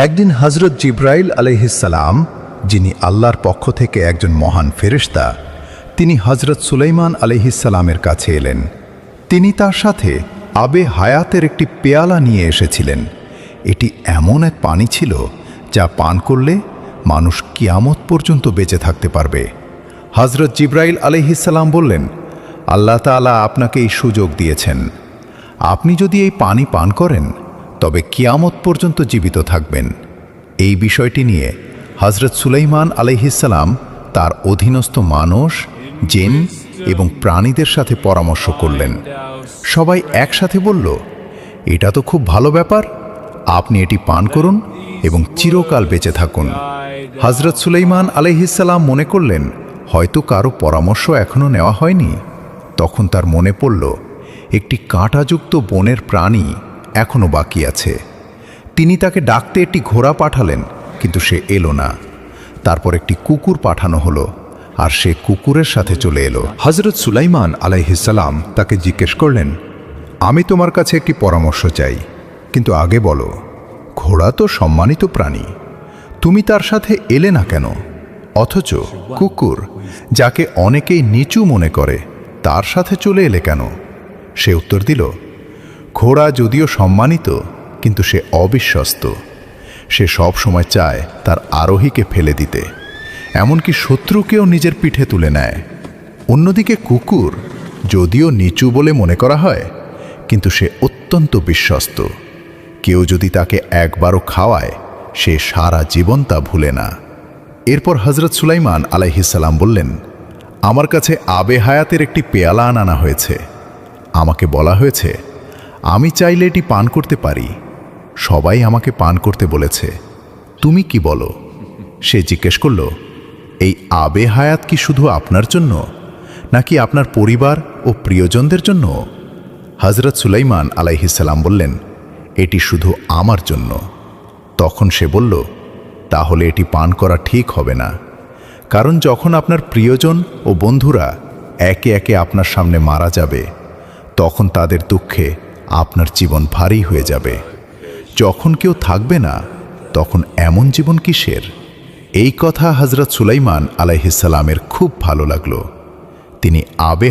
একদিন হযরত জিবরাইল আলাইহিসসালাম, যিনি আল্লাহর পক্ষ থেকে একজন মহান ফেরেশতা, তিনি হযরত সুলাইমান আলাইহিসসালামের কাছে এলেন। তিনি তার সাথে আবে হায়াতের একটি পেয়ালা নিয়ে এসেছিলেন। এটি এমন এক পানি ছিল যা পান করলে মানুষ কিয়ামত পর্যন্ত বেঁচে থাকতে পারবে। হযরত জিবরাইল আলাইহিসসালাম বললেন, আল্লাহ তাআলা আপনাকে এই সুযোগ দিয়েছেন। আপনি যদি এই পানি পান করেন তবে কিয়ামত পর্যন্ত জীবিত থাকবেন। এই বিষয়টি নিয়ে হযরত সুলাইমান আলাইহিসসালাম তার অধীনস্থ মানুষ, জিন এবং প্রাণীদের সাথে পরামর্শ করলেন। সবাই একসাথে বলল, এটা তো খুব ভালো ব্যাপার, আপনি এটি পান করুন এবং চিরকাল বেঁচে থাকুন। হযরত সুলাইমান আলাইহিসসালাম মনে করলেন হয়তো কারো পরামর্শ এখনো নেওয়া হয়নি। তখন তার মনে পড়ল একটি কাঁটাযুক্ত বনের প্রাণী এখনো বাকি আছে। তিনি তাকে ডাকতে একটি ঘোড়া পাঠালেন, কিন্তু সে এলো না। তারপর একটি কুকুর পাঠানো হলো, আর সে কুকুরের সাথে চলে এলো। হযরত সুলাইমান আলাইহিসসালাম তাকে জিজ্ঞেস করলেন, আমি তোমার কাছে একটি পরামর্শ চাই, কিন্তু আগে বলো, ঘোড়া তো সম্মানিত প্রাণী, তুমি তার সাথে এলে না কেন? অথচ কুকুর, যাকে অনেকেই নিচু মনে করে, তার সাথে চলে এলে কেন? সে উত্তর দিল, ঘোড়া যদিও সম্মানিত, কিন্তু সে অবিশ্বস্ত। সে সব সময় চায় তার আরোহীকে ফেলে দিতে, এমনকি শত্রুকেও নিজের পিঠে তুলে নেয়। অন্যদিকে কুকুর যদিও নিচু বলে মনে করা হয়, কিন্তু সে অত্যন্ত বিশ্বস্ত। কেউ যদি তাকে একবারও খাওয়ায়, সে সারা জীবন তা ভুলে না। এরপর হযরত সুলাইমান আলাইহিসসালাম বললেন, আমার কাছে আবে হায়াতের একটি পেয়ালা আনা হয়েছে। আমাকে বলা হয়েছে আমি চাইলে এটি পান করতে পারি। সবাই আমাকে পান করতে বলেছে, তুমি কি বলো? সে জিজ্ঞেস করল, এই আবে হায়াত কি শুধু আপনার জন্য, নাকি আপনার পরিবার ও প্রিয়জনদের জন্য? হযরত সুলাইমান আলাইহিসসালাম বললেন, এটি শুধু আমার জন্য। তখন সে বলল, তাহলে এটি পান করা ঠিক হবে না, কারণ যখন আপনার প্রিয়জন ও বন্ধুরা একে একে আপনার সামনে মারা যাবে, তখন তাদের দুঃখে আপনার জীবন ভারী হয়ে যাবে। যখন কেউ থাকবে না, তখন এমন জীবন কিসের? এই কথা হযরত সুলাইমান আলাইহিসসালামের খুব ভালো লাগলো। তিনি আবে